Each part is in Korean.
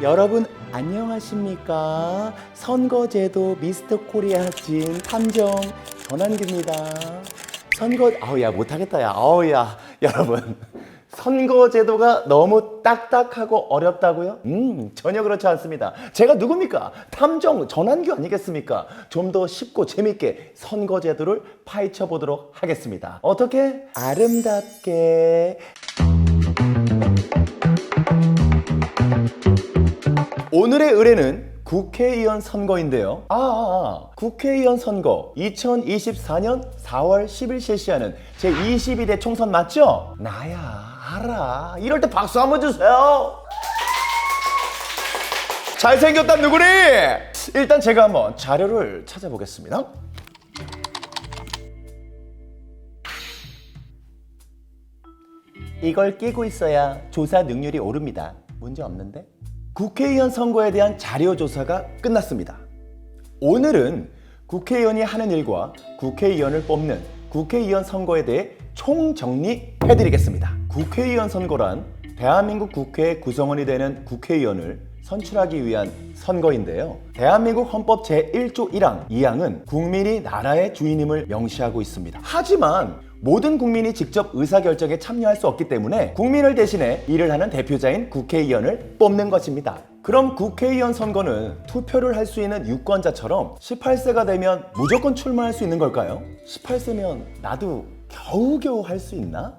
여러분 안녕하십니까? 선거제도 미스터 코리아 진 탐정 전환기입니다. 아우야 못하겠다 야. 아우야 여러분 선거제도가 너무 딱딱하고 어렵다고요? 전혀 그렇지 않습니다. 제가 누굽니까? 탐정 전환규 아니겠습니까? 좀 더 쉽고 재밌게 선거제도를 파헤쳐 보도록 하겠습니다. 어떻게? 아름답게. 오늘의 의뢰는 국회의원 선거인데요. 국회의원 선거 2024년 4월 10일 실시하는 제22대 총선 맞죠? 나야 알아. 이럴 때 박수 한번 주세요. 잘생겼단 누구니? 일단 제가 한번 자료를 찾아보겠습니다. 이걸 끼고 있어야 조사 능률이 오릅니다. 문제 없는데? 국회의원 선거에 대한 자료 조사가 끝났습니다. 오늘은 국회의원이 하는 일과 국회의원을 뽑는 국회의원 선거에 대해 총정리해드리겠습니다. 국회의원 선거란 대한민국 국회의 구성원이 되는 국회의원을 선출하기 위한 선거인데요. 대한민국 헌법 제1조 1항, 2항은 국민이 나라의 주인임을 명시하고 있습니다. 하지만 모든 국민이 직접 의사결정에 참여할 수 없기 때문에 국민을 대신해 일을 하는 대표자인 국회의원을 뽑는 것입니다. 그럼 국회의원 선거는 투표를 할 수 있는 유권자처럼 18세가 되면 무조건 출마할 수 있는 걸까요? 18세면 나도 겨우겨우 할 수 있나?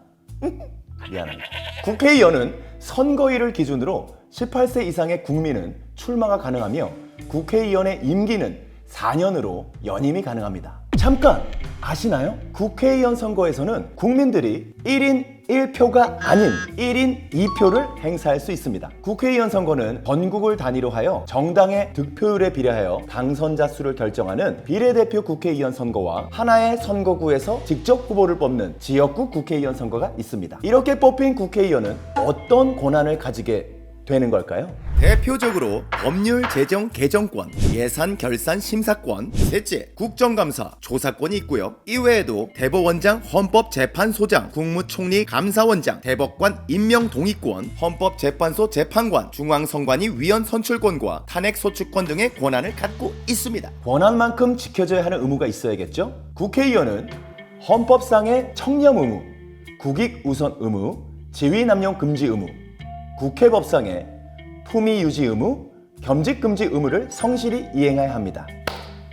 미안합니다. 국회의원은 선거일을 기준으로 18세 이상의 국민은 출마가 가능하며 국회의원의 임기는 4년으로 연임이 가능합니다. 잠깐! 아시나요? 국회의원 선거에서는 국민들이 1인 1표가 아닌 1인 2표를 행사할 수 있습니다. 국회의원 선거는 전국을 단위로 하여 정당의 득표율에 비례하여 당선자 수를 결정하는 비례대표 국회의원 선거와 하나의 선거구에서 직접 후보를 뽑는 지역구 국회의원 선거가 있습니다. 이렇게 뽑힌 국회의원은 어떤 권한을 가지게 되는 걸까요? 대표적으로 법률 제정 개정권, 예산 결산 심사권, 셋째 국정감사 조사권이 있고요. 이외에도 대법원장, 헌법재판소장, 국무총리 감사원장, 대법관 임명 동의권, 헌법재판소 재판관, 중앙선관위 위원 선출권과 탄핵소추권 등의 권한을 갖고 있습니다. 권한만큼 지켜져야 하는 의무가 있어야겠죠? 국회의원은 헌법상의 청렴 의무, 국익 우선 의무, 지위남용 금지 의무, 국회법상의 품위 유지 의무, 겸직 금지 의무를 성실히 이행해야 합니다.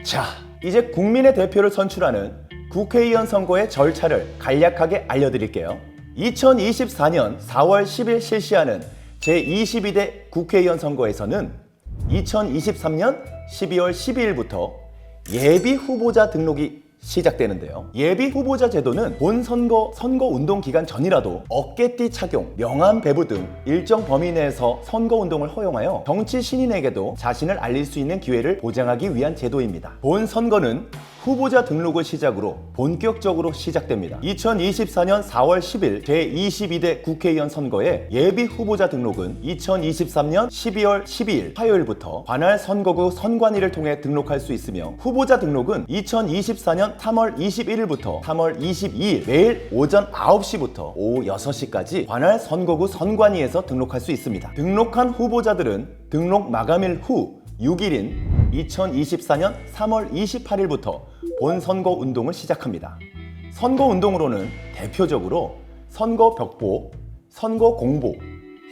자, 이제 국민의 대표를 선출하는 국회의원 선거의 절차를 간략하게 알려드릴게요. 2024년 4월 10일 실시하는 제22대 국회의원 선거에서는 2023년 12월 12일부터 예비 후보자 등록이 시작되는데요. 예비 후보자 제도는 본 선거운동 기간 전이라도 어깨띠 착용, 명함 배부 등 일정 범위 내에서 선거운동을 허용하여 정치 신인에게도 자신을 알릴 수 있는 기회를 보장하기 위한 제도입니다. 본 선거는 후보자 등록을 시작으로 본격적으로 시작됩니다. 2024년 4월 10일 제22대 국회의원 선거의 예비 후보자 등록은 2023년 12월 12일 화요일부터 관할 선거구 선관위를 통해 등록할 수 있으며 후보자 등록은 2024년 3월 21일부터 3월 22일 매일 오전 9시부터 오후 6시까지 관할 선거구 선관위에서 등록할 수 있습니다. 등록한 후보자들은 등록 마감일 후 6일인 2024년 3월 28일부터 본선거 운동을 시작합니다. 선거 운동으로는 대표적으로 선거 벽보, 선거 공보,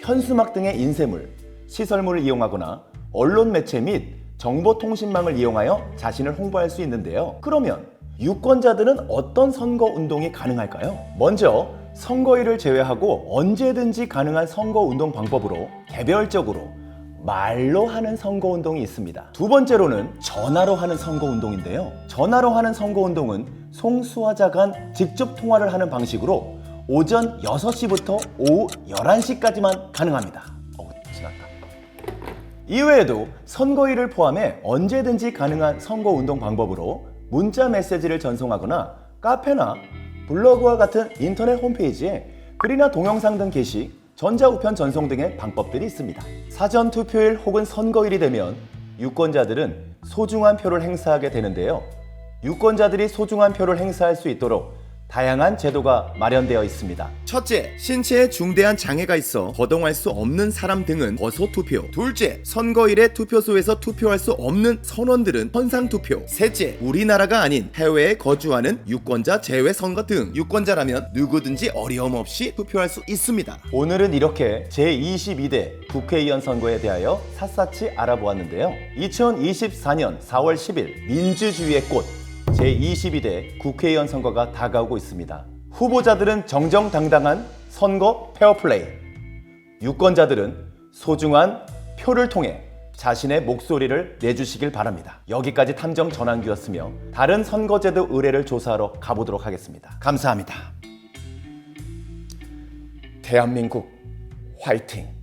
현수막 등의 인쇄물, 시설물을 이용하거나 언론 매체 및 정보통신망을 이용하여 자신을 홍보할 수 있는데요. 그러면 유권자들은 어떤 선거 운동이 가능할까요? 먼저 선거일을 제외하고 언제든지 가능한 선거 운동 방법으로 개별적으로 말로 하는 선거운동이 있습니다. 두 번째로는 전화로 하는 선거운동인데요. 전화로 하는 선거운동은 송수화자 간 직접 통화를 하는 방식으로 오전 6시부터 오후 11시까지만 가능합니다. 지났다. 이외에도 선거일을 포함해 언제든지 가능한 선거운동 방법으로 문자 메시지를 전송하거나 카페나 블로그와 같은 인터넷 홈페이지에 글이나 동영상 등 게시, 전자우편 전송 등의 방법들이 있습니다. 사전 투표일 혹은 선거일이 되면 유권자들은 소중한 표를 행사하게 되는데요. 유권자들이 소중한 표를 행사할 수 있도록 다양한 제도가 마련되어 있습니다. 첫째, 신체에 중대한 장애가 있어 거동할 수 없는 사람 등은 거소 투표. 둘째, 선거일에 투표소에서 투표할 수 없는 선원들은 현상 투표. 셋째, 우리나라가 아닌 해외에 거주하는 유권자 제외 선거 등 유권자라면 누구든지 어려움 없이 투표할 수 있습니다. 오늘은 이렇게 제22대 국회의원 선거에 대하여 샅샅이 알아보았는데요. 2024년 4월 10일 민주주의의 꽃 제22대 국회의원 선거가 다가오고 있습니다. 후보자들은 정정당당한 선거 페어플레이, 유권자들은 소중한 표를 통해 자신의 목소리를 내주시길 바랍니다. 여기까지 탐정 전환기였으며 다른 선거제도 의뢰를 조사하러 가보도록 하겠습니다. 감사합니다. 대한민국 화이팅!